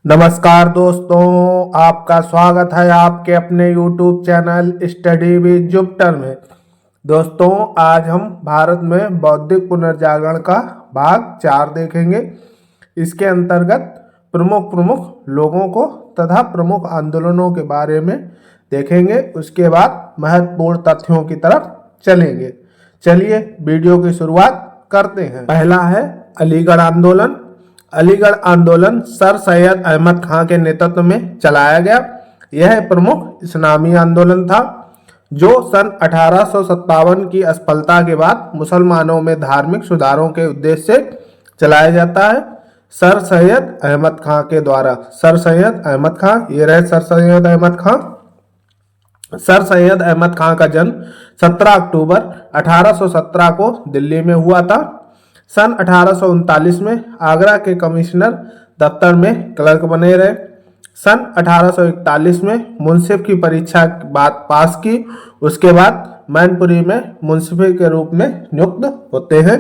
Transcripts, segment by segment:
नमस्कार दोस्तों, आपका स्वागत है आपके अपने YouTube channel study with Jupiter में। दोस्तों, आज हम भारत में बौद्धिक पुनर्जागरण का भाग 4 देखेंगे। इसके अंतर्गत प्रमुख प्रमुख लोगों को तथा प्रमुख आंदोलनों के बारे में देखेंगे। उसके बाद महत्वपूर्ण तथ्यों की तरफ चलेंगे। चलिए वीडियो की शुरुआत करते हैं। पहला है अलीगढ़ आंदोलन। अलीगढ़ आंदोलन सर सैयद अहमद खां के नेतृत्व में चलाया गया। यह प्रमुख इस्लामी आंदोलन था जो सन 1857 की असफलता के बाद मुसलमानों में धार्मिक सुधारों के उद्देश्य से चलाया जाता है। सर सैयद अहमद खां के द्वारा। सर सैयद अहमद खां, ये रहे सर सैयद अहमद खां। सर सैयद अहमद खां का जन्म 17 अक्टूबर 1817 को दिल्ली में हुआ था। सन 1839 में आगरा के कमिश्नर दफ्तर में क्लर्क बने रहे। सन 1841 में मुंसिफ की परीक्षा बाद पास की। उसके बाद मैनपुरी में मुंसिफी के रूप में नियुक्त होते हैं।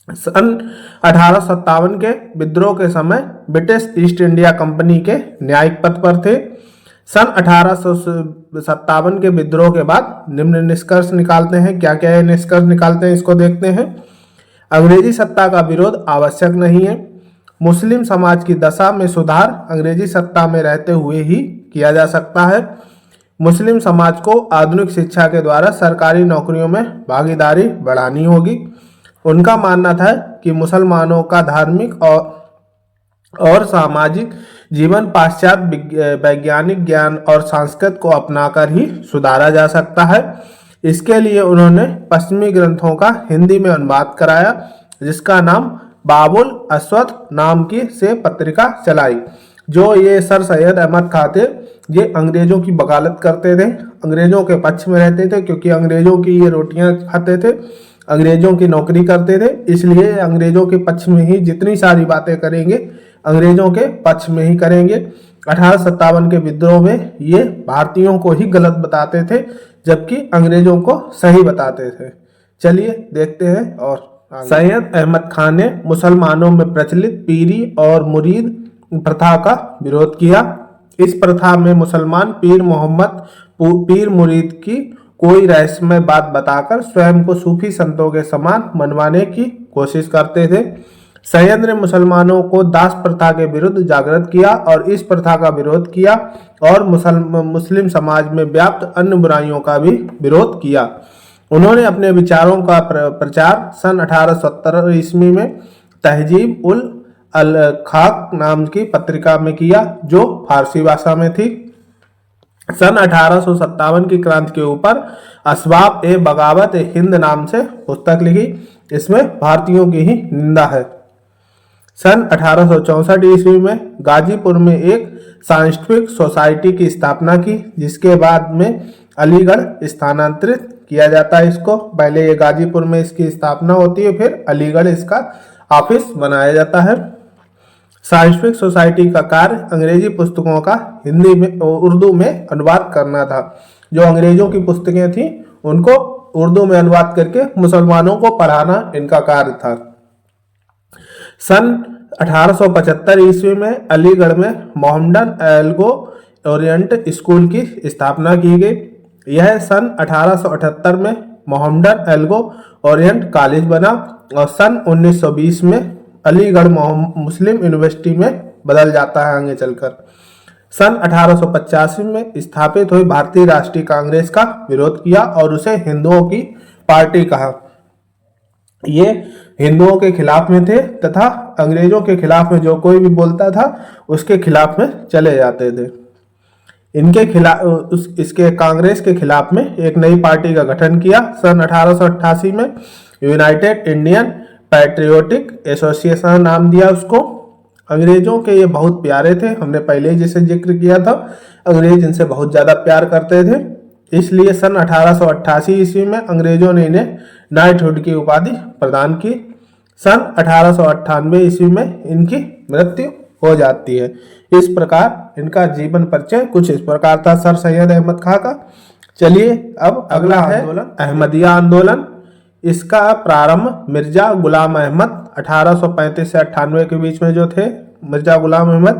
सन 1857 के विद्रोह के समय ब्रिटिश ईस्ट इंडिया कंपनी के न्यायिक पद पर थे। सन 1857 के विद्रोह के बाद निम्न निष्कर्ष निकालते हैं। क्या क्या निष्कर्ष निकालते हैं इसको देखते हैं। अंग्रेजी सत्ता का विरोध आवश्यक नहीं है। मुस्लिम समाज की दशा में सुधार अंग्रेजी सत्ता में रहते हुए ही किया जा सकता है। मुस्लिम समाज को आधुनिक शिक्षा के द्वारा सरकारी नौकरियों में भागीदारी बढ़ानी होगी। उनका मानना था कि मुसलमानों का धार्मिक और सामाजिक जीवन पाश्चात्य वैज्ञानिक ज्ञान और संस्कृत को अपनाकर ही सुधारा जा सकता है। इसके लिए उन्होंने पश्चिमी ग्रंथों का हिंदी में अनुवाद कराया, जिसका नाम बाबुल अस्वद नाम की से पत्रिका चलाई। जो ये सर सैयद अहमद खां थे, ये अंग्रेजों की बगालत करते थे, अंग्रेजों के पक्ष में रहते थे, क्योंकि अंग्रेजों की ये रोटियां खाते थे, अंग्रेजों की नौकरी करते थे। इसलिए अंग्रेजों के पक्ष में ही जितनी सारी बातें करेंगे अंग्रेजों के पक्ष में ही करेंगे। 1857 के विद्रोह में ये भारतीयों को ही गलत बताते थे, जबकि अंग्रेजों को सही बताते थे। चलिए देखते हैं। और सैयद अहमद खान ने मुसलमानों में प्रचलित पीरी और मुरीद प्रथा का विरोध किया। इस प्रथा में मुसलमान पीर मुरीद की कोई रहस्यमय बात बताकर स्वयं को सूफी संतों के समान मनवाने की कोशिश करते थे। सैयद ने मुसलमानों को दास प्रथा के विरुद्ध जागृत किया और इस प्रथा का विरोध किया और मुस्लिम समाज में व्याप्त अन्य बुराइयों का भी विरोध किया। उन्होंने अपने विचारों का प्रचार सन 1870 ईस्वी में तहजीब उल खाक नाम की पत्रिका में किया, जो फारसी भाषा में थी। सन 1857 की क्रांति के ऊपर असबाब ए बगावत ए हिंद नाम से पुस्तक लिखी। इसमें भारतीयों की ही निंदा है। सन 1864 ईस्वी में गाजीपुर में एक साइंटिफिक सोसाइटी की स्थापना की, जिसके बाद में अलीगढ़ स्थानांतरित किया जाता है। इसको पहले ये गाजीपुर में इसकी स्थापना होती है, फिर अलीगढ़ इसका ऑफिस बनाया जाता है। साइंटिफिक सोसाइटी का कार्य अंग्रेजी पुस्तकों का हिंदी में उर्दू में अनुवाद करना था। जो अंग्रेजों की पुस्तकें थी उनको उर्दू में अनुवाद करके मुसलमानों को पढ़ाना इनका कार्य था। सन 1875 ईस्वी में अलीगढ़ में मोहम्मडन एल्गो ओरिएंट स्कूल की स्थापना की गई। यह सन 1878 में मोहम्मडन एल्गो ओरिएंट कॉलेज बना और सन 1920 में अलीगढ़ मुस्लिम यूनिवर्सिटी में बदल जाता है आगे चलकर। सन 1885 में स्थापित हुई भारतीय राष्ट्रीय कांग्रेस का विरोध किया और उसे हिंदुओं की पार्टी कहा। ये हिंदुओं के खिलाफ में थे तथा अंग्रेजों के खिलाफ में जो कोई भी बोलता था उसके खिलाफ में चले जाते थे। इनके खिलाफ इसके कांग्रेस के खिलाफ में एक नई पार्टी का गठन किया। सन 1888 में यूनाइटेड इंडियन पैट्रियोटिक एसोसिएशन नाम दिया उसको। अंग्रेजों के ये बहुत प्यारे थे, हमने पहले ही जैसे जिक्र किया था, अंग्रेज इनसे बहुत ज्यादा प्यार करते थे। इसलिए सन 1888 ईस्वी में अंग्रेजों ने इन्हें नाइटहुड की उपाधि प्रदान की। सन 1898 ईस्वी में इनकी मृत्यु हो जाती है। इस प्रकार इनका जीवन परिचय कुछ इस प्रकार था सर सैयद अहमद खां का। चलिए अब अगला है अहमदिया आंदोलन। इसका प्रारंभ मिर्जा गुलाम अहमद 1835 से 98 के बीच में जो थे मिर्जा गुलाम अहमद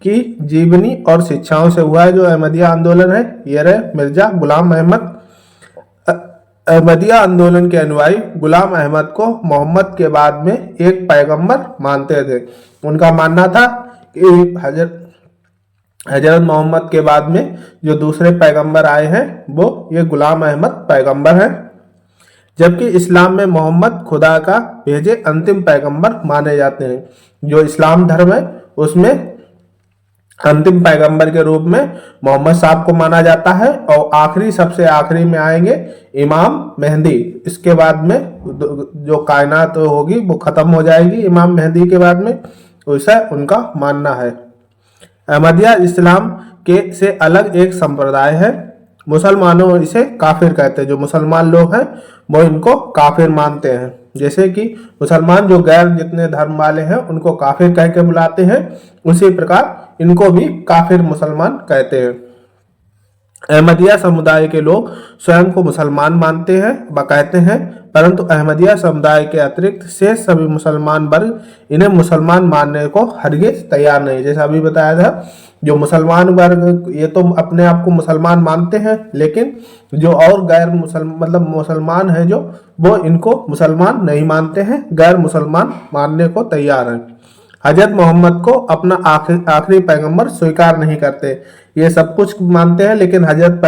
की जीवनी और शिक्षाओं से हुआ है। जो अहमदिया आंदोलन है ये रहे मिर्जा गुलाम अहमद। अहमदिया आंदोलन के अनुयायी गुलाम अहमद को मोहम्मद के बाद में एक पैगंबर मानते थे। उनका मानना था कि हजरत मोहम्मद के बाद में जो दूसरे पैगंबर आए हैं वो ये गुलाम अहमद पैगंबर हैं, जबकि इस्लाम में मोहम्मद खुदा का भेजे अंतिम पैगंबर माने जाते हैं। जो इस्लाम धर्म है उसमें अंतिम पैगंबर के रूप में मोहम्मद साहब को माना जाता है, और आखिरी सबसे आखिरी में आएंगे इमाम मेहदी। इसके बाद में जो कायनात होगी वो खत्म हो जाएगी इमाम मेहदी के बाद में, वैसा उनका मानना है। अहमदिया इस्लाम के से अलग एक संप्रदाय है। मुसलमानों इसे काफिर कहते हैं। जो मुसलमान लोग हैं वो इनको काफिर मानते हैं। जैसे कि मुसलमान जो गैर जितने धर्म वाले हैं उनको काफिर कह के बुलाते हैं, उसी प्रकार इनको भी काफिर मुसलमान कहते हैं। अहमदिया समुदाय के लोग स्वयं को मुसलमान मानते हैं व कहते हैं, परंतु अहमदिया समुदाय के अतिरिक्त शेष सभी मुसलमान वर्ग इन्हें मुसलमान मानने को हरगिज तैयार नहीं। जैसा अभी बताया था, जो मुसलमान वर्ग ये तो अपने आप को मुसलमान मानते हैं, लेकिन जो और गैर मुसलमान है जो वो इनको मुसलमान नहीं मानते हैं, गैर मुसलमान मानने को तैयार हैं। हजरत मोहम्मद को अपना आखिरी पैगंबर स्वीकार नहीं करते। ये सब कुछ मानते हैं लेकिन हजरत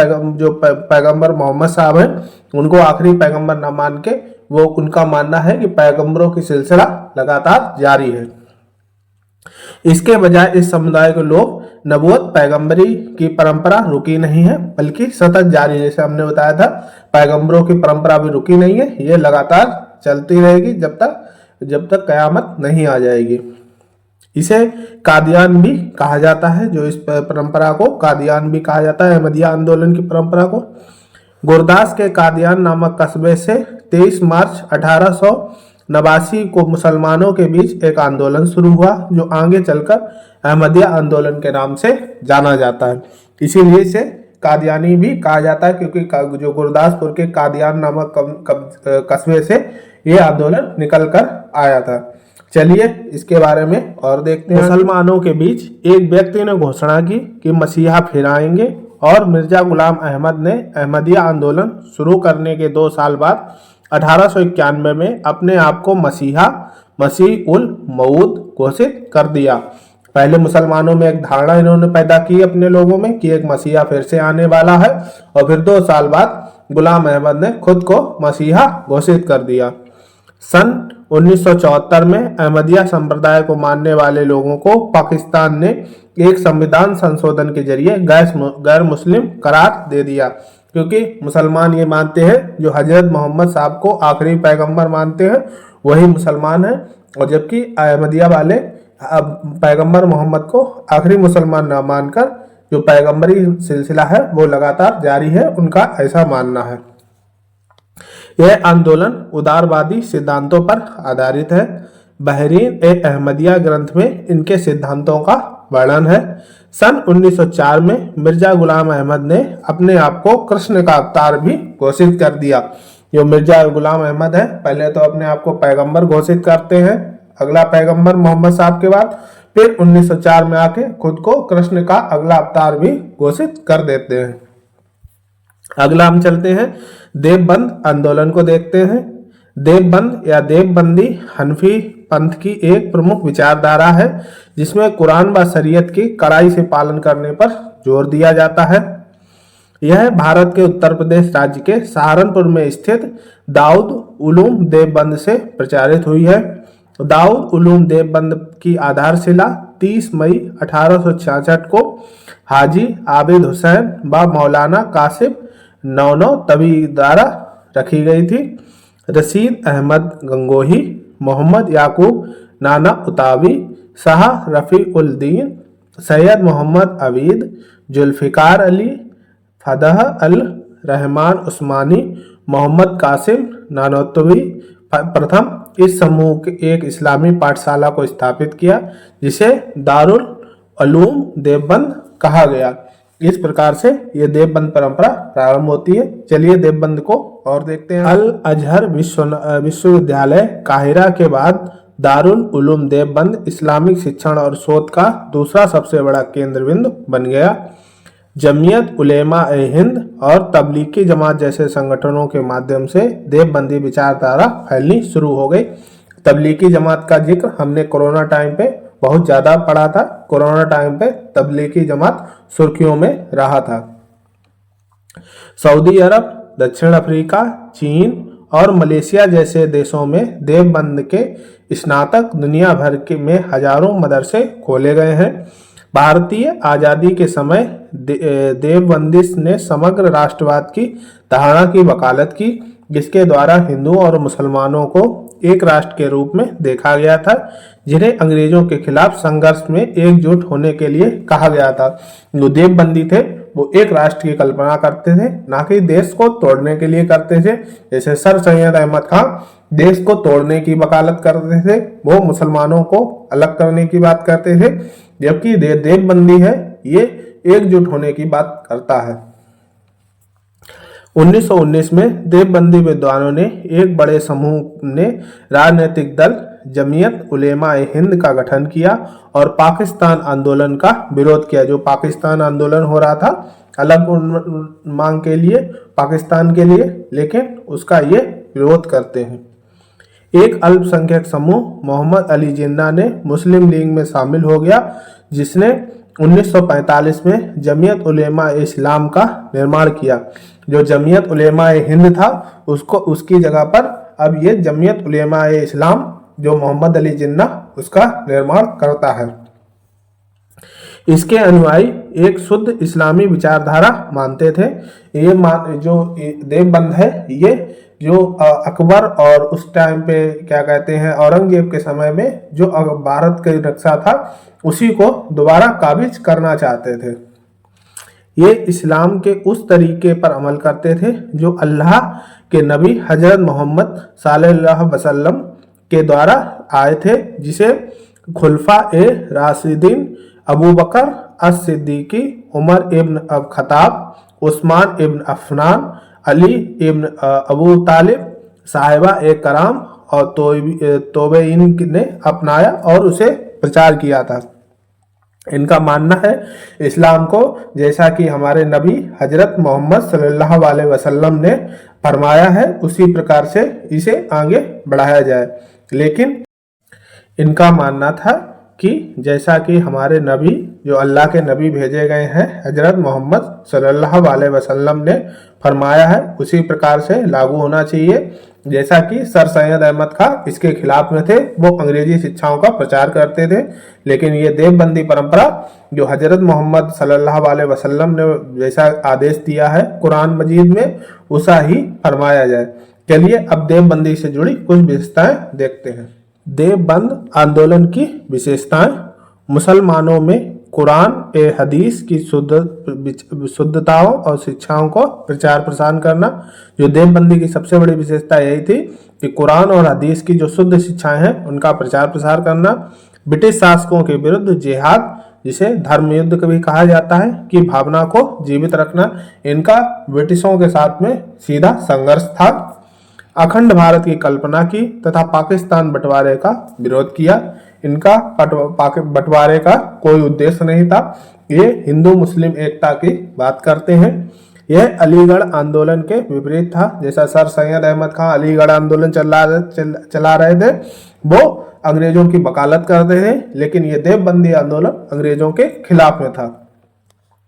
पैगंबर मोहम्मद साहब हैं उनको आखिरी पैगंबर न मान के वो उनका मानना है कि पैगंबरों की सिलसिला लगातार जारी है। इसके बजाय इस समुदाय के लोग नबूवत पैगंबरी की परंपरा रुकी नहीं है बल्कि सतत जारी है। जैसे हमने बताया था पैगंबरों की परंपरा भी रुकी नहीं है, ये लगातार चलती रहेगी जब तक कयामत नहीं आ जाएगी। इसे कादियान भी कहा जाता है। जो इस परंपरा को कादियान भी कहा जाता है, अहमदिया आंदोलन की परंपरा को। गुरदास के कादियान नामक कस्बे से 23 मार्च 1889 को मुसलमानों के बीच एक आंदोलन शुरू हुआ जो आगे चलकर अहमदिया आंदोलन के नाम से जाना जाता है। इसीलिए इसे कादियानी भी कहा जाता है, क्योंकि जो गुरदासपुर के कादियान नामक कस्बे से ये आंदोलन निकल कर आया था। चलिए इसके बारे में और देखते हैं। मुसलमानों के बीच एक व्यक्ति ने घोषणा की कि मसीहा फिर आएंगे, और मिर्जा गुलाम अहमद ने अहमदिया आंदोलन शुरू करने के 2 साल बाद 1891 में अपने आप को मसीह उल मऊद घोषित कर दिया। पहले मुसलमानों में एक धारणा इन्होंने पैदा की अपने लोगों में कि एक मसीहा फिर से आने वाला है, और फिर 2 साल बाद गुलाम अहमद ने खुद को मसीहा घोषित कर दिया। सन 1974 में अहमदिया संप्रदाय को मानने वाले लोगों को पाकिस्तान ने एक संविधान संशोधन के जरिए गैर मुस्लिम करार दे दिया, क्योंकि मुसलमान ये मानते हैं जो हजरत मोहम्मद साहब को आखिरी पैगंबर मानते हैं वही मुसलमान हैं, और जबकि अहमदिया वाले पैगंबर मोहम्मद को आखिरी मुसलमान न मानकर जो पैगंबरी सिलसिला है वो लगातार जारी है, उनका ऐसा मानना है। यह आंदोलन उदारवादी सिद्धांतों पर आधारित है। बहरीन ए अहमदिया ग्रंथ में इनके सिद्धांतों का वर्णन है। सन 1904 में मिर्जा गुलाम अहमद ने अपने आप को कृष्ण का अवतार भी घोषित कर दिया। जो मिर्जा गुलाम अहमद है पहले तो अपने आप को पैगंबर घोषित करते हैं, अगला पैगंबर मोहम्मद साहब के बाद, फिर 1904 में आके खुद को कृष्ण का अगला अवतार भी घोषित कर देते हैं। अगला हम चलते हैं देवबंद आंदोलन को देखते हैं। देवबंद या देवबंदी हनफी पंथ की एक प्रमुख विचारधारा है जिसमें कुरान व शरीयत की कड़ाई से पालन करने पर जोर दिया जाता है। यह भारत के उत्तर प्रदेश राज्य के सहारनपुर में स्थित दाऊद उलूम देवबंद से प्रचारित हुई है। दाऊद उलूम देवबंद की आधारशिला 30 मई 1866 को हाजी आबिद हुसैन व मौलाना कासिम नौनौतवी द्वारा रखी गई थी। रशीद अहमद गंगोही, मोहम्मद याकूब नाना उतावी, शाह रफ़ी उल दीन, सैयद मोहम्मद अवीद, जुल्फ़िकार अली, फदह अल रहमान उस्मानी, मोहम्मद कासिम नानौतवी प्रथम इस समूह के एक इस्लामी पाठशाला को स्थापित किया जिसे दारुल उलूम देवबंद कहा गया। इस प्रकार से ये देवबंद परंपरा प्रारंभ होती है। चलिए देवबंद को और देखते हैं। अल अजहर विश्वविद्यालय काहिरा के बाद दारुल उलूम देवबंद इस्लामिक शिक्षण और शोध का दूसरा सबसे बड़ा केंद्र बिंदु बन गया। जमीयत उलेमा ए हिंद और तबलीगी जमात जैसे संगठनों के माध्यम से देवबंदी विचारधारा फैलनी शुरू हो गई। तबलीगी जमात का जिक्र हमने कोरोना टाइम पे बहुत ज़्यादा पढ़ा था। कोरोना टाइम पे तबलीगी जमात सुर्खियों में रहा था। सऊदी अरब, दक्षिण अफ्रीका, चीन और मलेशिया जैसे देशों में देवबंद के स्नातक दुनिया भर के में हजारों मदरसे खोले गए हैं। भारतीय आज़ादी के समय देवबंदिश ने समग्र राष्ट्रवाद की धारणा की वकालत की, जिसके द्वारा हिंदुओं और मुसलमानों को एक राष्ट्र के रूप में देखा गया था, जिन्हें अंग्रेजों के खिलाफ संघर्ष में एकजुट होने के लिए कहा गया था। जो देवबंदी थे वो एक राष्ट्र की कल्पना करते थे, ना कि देश को तोड़ने के लिए करते थे। जैसे सर सैयद अहमद खान देश को तोड़ने की वकालत करते थे, वो मुसलमानों को अलग करने की बात करते थे, जबकि देवबंदी है ये एकजुट होने की बात करता है। 1919 में देवबंदी विद्वानों ने एक बड़े समूह ने राजनीतिक दल जमीयत उलेमा ए हिंद का गठन किया और पाकिस्तान आंदोलन का विरोध किया। जो पाकिस्तान आंदोलन हो रहा था अलग मांग के लिए पाकिस्तान के लिए, लेकिन उसका ये विरोध करते हैं। एक अल्पसंख्यक समूह मोहम्मद अली जिन्ना ने मुस्लिम लीग में शामिल हो गया, जिसने 1945 में जमीयत उलेमा ए इस्लाम का निर्माण किया। जो जमीयत उलेमा ए हिंद था उसको उसकी जगह पर अब ये जमीयत उलेमा ए इस्लाम जो मोहम्मद अली जिन्ना उसका निर्माण करता है। इसके अनुयायी एक शुद्ध इस्लामी विचारधारा मानते थे। ये जो देवबंद है ये जो अकबर और उस टाइम पे क्या कहते हैं औरंगजेब के समय में जो भारत का नक्शा था उसी को दोबारा काबिज करना चाहते थे। ये इस्लाम के उस तरीके पर अमल करते थे जो अल्लाह के नबी हजरत मोहम्मद सल्लल्लाहु अलैहि वसल्लम के द्वारा आए थे, जिसे खुलफा ए राशिदीन अबू बकर अस-सिद्दीकी, उमर इब्न खत्ताब, उस्मान इब्न अफनान, अली इब्न अबू तालिब, साहिबा ए कराम और तोबेइन ने अपनाया और उसे प्रचार किया था। इनका मानना है इस्लाम को जैसा कि हमारे नबी हजरत मोहम्मद सल्लल्लाहु अलैहि वसल्लम ने फरमाया है उसी प्रकार से इसे आगे बढ़ाया जाए। लेकिन इनका मानना था कि जैसा कि हमारे नबी जो अल्लाह के नबी भेजे गए हैं हजरत मोहम्मद सल्लल्लाहु अलैहि वसल्लम ने फरमाया है उसी प्रकार से लागू होना चाहिए। जैसा कि सर सैयद अहमद खान इसके खिलाफ में थे, वो अंग्रेजी शिक्षाओं का प्रचार करते थे, लेकिन ये देवबंदी परंपरा जो हजरत मोहम्मद सल्लल्लाहु अलैहि वसल्लम ने जैसा आदेश दिया है कुरान मजीद में उसा ही फरमाया जाए। चलिए अब देवबंदी से जुड़ी कुछ विशेषताएं देखते हैं। देवबंद आंदोलन की विशेषताएं: मुसलमानों में कुरान ए हदीस की शुद्धताओं और शिक्षाओं को प्रचार प्रसार करना। जो देवबंदी की सबसे बड़ी विशेषता यही थी कि कुरान और हदीस की जो शुद्ध शिक्षाएं हैं उनका प्रचार प्रसार करना। ब्रिटिश शासकों के विरुद्ध जिहाद, जिसे धर्म युद्ध भी कहा जाता है, की भावना को जीवित रखना। इनका ब्रिटिशों के साथ में सीधा संघर्ष था। अखंड भारत की कल्पना की तथा पाकिस्तान बंटवारे का विरोध किया। इनका बंटवारे का कोई उद्देश्य नहीं था, ये हिंदू मुस्लिम एकता की बात करते हैं। यह अलीगढ़ आंदोलन के विपरीत था। जैसा सर सैयद अहमद खान अलीगढ़ आंदोलन चला रहे थे, वो अंग्रेजों की वकालत करते थे, लेकिन ये देवबंदी आंदोलन अंग्रेजों के खिलाफ में था।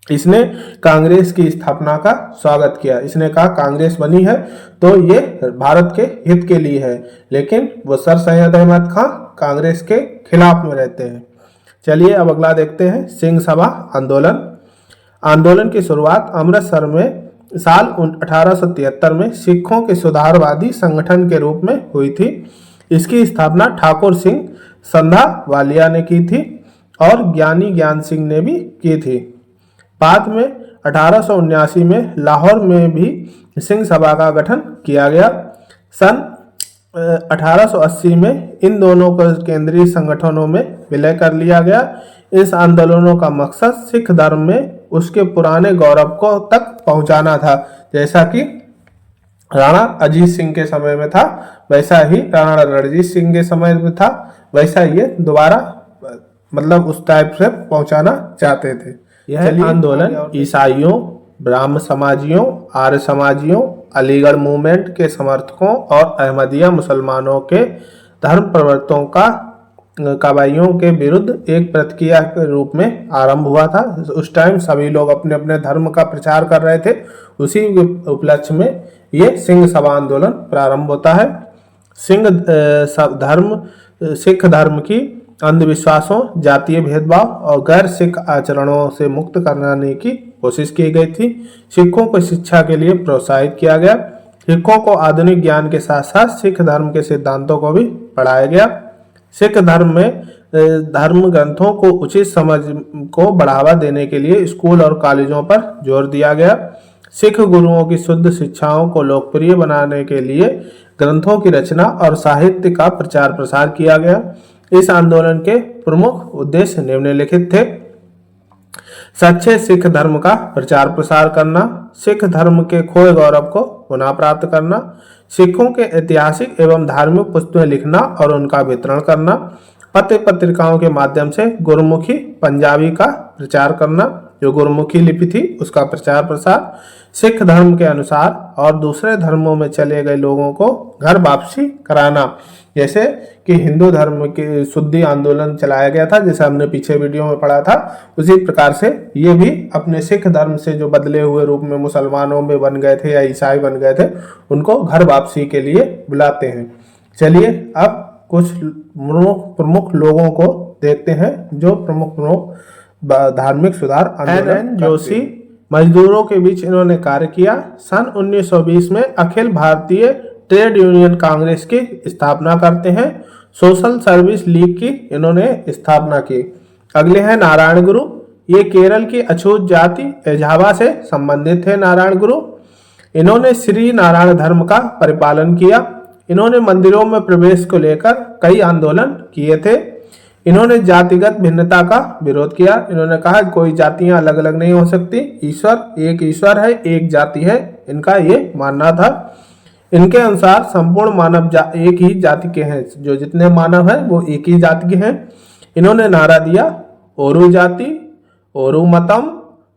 इसने कांग्रेस की स्थापना का स्वागत किया। इसने कहा कांग्रेस बनी है तो ये भारत के हित के लिए है, लेकिन वो सर सैयद अहमद खान कांग्रेस के खिलाफ में रहते हैं। चलिए अब अगला देखते हैं सिंह सभा आंदोलन। आंदोलन की शुरुआत अमृतसर में साल 1873 में सिखों के सुधारवादी संगठन के रूप में हुई थी। इसकी स्थापना ठाकुर सिंह संधा वालिया ने की थी और ज्ञानी ज्ञान सिंह ने भी की थी। बाद में 1879 में लाहौर में भी सिंह सभा का गठन किया गया। सन 1880 में इन दोनों को केंद्रीय संगठनों में विलय कर लिया गया। इस आंदोलनों का मकसद सिख धर्म में उसके पुराने गौरव को तक पहुंचाना था, जैसा कि राणा अजीत सिंह के समय में था। वैसा ही राणा रणजीत सिंह के समय में था, वैसा ये दोबारा मतलब उस टाइप से पहुंचाना चाहते थे। यह आंदोलन ईसाइयों, ब्राह्म समाजियों, आर्य समाजियों, अलीगढ़ मूवमेंट के समर्थकों और अहमदिया मुसलमानों के धर्म प्रवर्तकों का कबाइयों के विरुद्ध एक प्रतिक्रिया के रूप में आरंभ हुआ था। उस टाइम सभी लोग अपने अपने धर्म का प्रचार कर रहे थे। उसी उपलक्ष्य में ये सिंह सभा आंदोलन प्रारंभ होता है। सिख धर्म की अंधविश्वासों, जातीय भेदभाव और गैर सिख आचरणों से मुक्त कराने की कोशिश की गई थी। सिखों को शिक्षा के लिए प्रोत्साहित किया गया। सिखों को आधुनिक ज्ञान के साथ साथ सिख धर्म के सिद्धांतों को भी पढ़ाया गया। सिख धर्म में धर्म ग्रंथों को उचित समझ को बढ़ावा देने के लिए स्कूल और कॉलेजों पर जोर दिया गया। सिख गुरुओं की शुद्ध शिक्षाओं को लोकप्रिय बनाने के लिए ग्रंथों की रचना और साहित्य का प्रचार प्रसार किया गया। इस आंदोलन के प्रमुख उद्देश्य निम्नलिखित थे: सच्चे सिख धर्म का प्रचार प्रसार करना, सिख धर्म के खोए गौरव को पुनः प्राप्त करना, सिखों के ऐतिहासिक एवं धार्मिक पुस्तकें लिखना और उनका वितरण करना, पत्र पत्रिकाओं के माध्यम से गुरुमुखी पंजाबी का प्रचार करना, जो गुरुमुखी लिपि थी उसका प्रचार प्रसार, सिख धर्म के अनुसार और दूसरे धर्मों में चले गए लोगों को घर वापसी कराना। जैसे कि हिंदू धर्म के शुद्धि आंदोलन चलाया गया था, जैसे हमने पीछे वीडियो में पढ़ा था, उसी प्रकार से ये भी अपने सिख धर्म से जो बदले हुए रूप में मुसलमानों में बन गए थे या ईसाई बन गए थे, उनको घर वापसी के लिए बुलाते हैं। चलिए अब कुछ प्रमुख लोगों को देखते हैं जो प्रमुख धार्मिक सुधार आंदोलन जोशी मजदूरों के बीच इन्होंने कार्य किया। सन 1920 में अखिल भारतीय ट्रेड यूनियन कांग्रेस की स्थापना करते हैं। सोशल सर्विस लीग की इन्होंने स्थापना की। अगले हैं नारायण गुरु। ये केरल की अछूत जाति एझावा से संबंधित थे। नारायण गुरु इन्होंने श्री नारायण धर्म का परिपालन किया। इन्होंने मंदिरों में प्रवेश को लेकर कई आंदोलन किए थे। इन्होंने जातिगत भिन्नता का विरोध किया। इन्होंने कहा कोई जातियां अलग अलग नहीं हो सकती, ईश्वर है, एक जाति है, इनका ये मानना था। इनके अनुसार संपूर्ण मानव एक ही जाति के हैं, जो जितने मानव हैं वो एक ही जाति के हैं। इन्होंने नारा दिया ओरु जाति, ओरु मतम,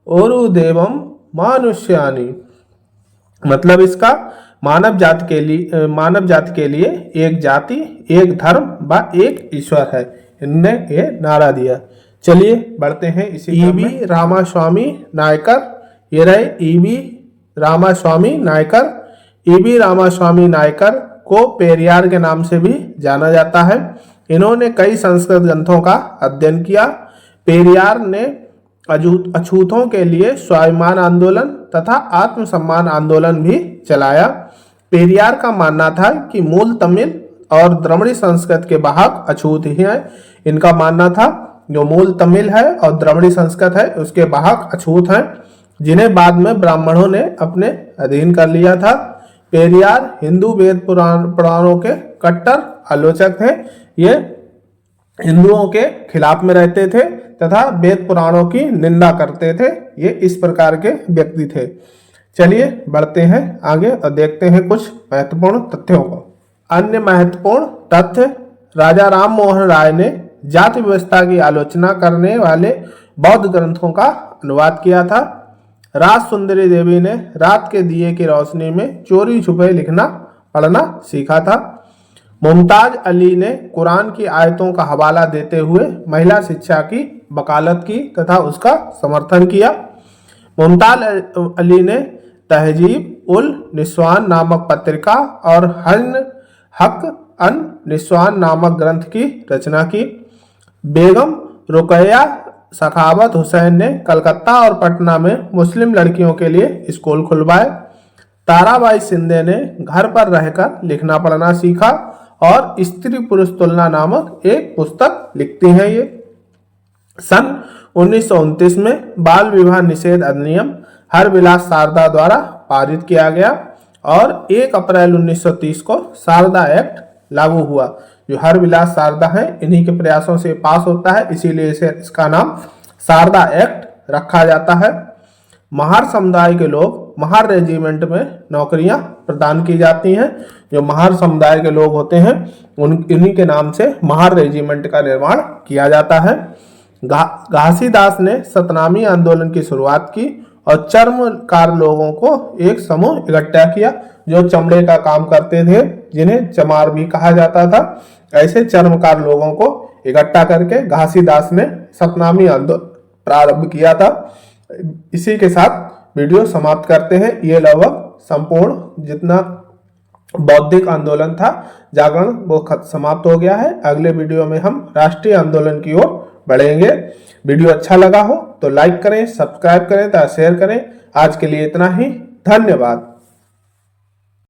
ओरु देवम मानुष्यानि। मतलब इसका मानव जाति के लिए एक जाति, एक धर्म व एक ईश्वर है। इनने ये नारा दिया। चलिए बढ़ते हैं इसी ईबी रामास्वामी नायकर। ये रहे ईबी रामास्वामी नायकर। ईबी रामास्वामी नायकर को पेरियार के नाम से भी जाना जाता है। इन्होंने कई संस्कृत ग्रंथों का अध्ययन किया। पेरियार ने अछूतों के लिए स्वाभिमान आंदोलन तथा आत्मसम्मान आंदोलन भी चलाया। पेरियार का मानना था कि मूल तमिल और द्रविड़ संस्कृत के वाहक अछूत ही हैं। इनका मानना था जो मूल तमिल है और द्रविड़ संस्कृत है उसके वाहक अछूत हैं, जिन्हें बाद में ब्राह्मणों ने अपने अधीन कर लिया था। पेरियार हिंदू वेद पुराणों के कट्टर आलोचक थे। ये हिंदुओं के खिलाफ में रहते थे तथा वेद पुराणों की निंदा करते थे। ये इस प्रकार के व्यक्ति थे। चलिए बढ़ते हैं आगे और देखते हैं कुछ महत्वपूर्ण तथ्यों को। अन्य महत्वपूर्ण तथ्य, राजा राम मोहन राय ने जाति व्यवस्था की आलोचना करने वाले बौद्ध ग्रंथों का अनुवाद किया था। राज सुंदरी देवी ने रात के दिए की रोशनी में चोरी छुपे लिखना पढ़ना सीखा था। मुमताज अली ने कुरान की आयतों का हवाला देते हुए महिला शिक्षा की वकालत की तथा उसका समर्थन किया। मुमताज अली ने तहजीब उल निस्वान नामक पत्रिका और हक अन निस्वान नामक ग्रंथ की रचना की। बेगम रुकैया सखावत हुसैन ने कलकत्ता और पटना में मुस्लिम लड़कियों के लिए स्कूल खुलवाए। ताराबाई शिंदे ने घर पर रहकर लिखना पढ़ना सीखा और स्त्री पुरुष तुलना नामक एक पुस्तक लिखती हैं। ये सन 1929 में बाल विवाह निषेध अधिनियम हरविलास शारदा द्वारा पारित किया गया और 1 अप्रैल 1930 को शारदा एक्ट लागू हुआ। जो हरविलास शारदा है इन्हीं के प्रयासों से पास होता है, इसीलिए इसका नाम शारदा एक्ट रखा जाता है। महार समुदाय के लोग महार रेजिमेंट में नौकरियां प्रदान की जाती हैं। जो महार समुदाय के लोग होते हैं इन्हीं के नाम से महार रेजिमेंट का निर्माण किया जाता है। घासीदास ने सतनामी आंदोलन की शुरुआत की और चर्मकार लोगों को एक समूह इकट्ठा किया जो चमड़े का काम करते थे, जिन्हें चमार भी कहा जाता था। ऐसे चर्मकार लोगों को इकट्ठा करके घासीदास ने सतनामी आंदोलन प्रारंभ किया था। इसी के साथ वीडियो समाप्त करते हैं। ये लगभग संपूर्ण जितना बौद्धिक आंदोलन था जागरण वो समाप्त हो गया है। अगले वीडियो में हम राष्ट्रीय आंदोलन की ओर बढ़ेंगे। वीडियो अच्छा लगा हो तो लाइक करें, सब्सक्राइब करें तथा शेयर करें। आज के लिए इतना ही, धन्यवाद।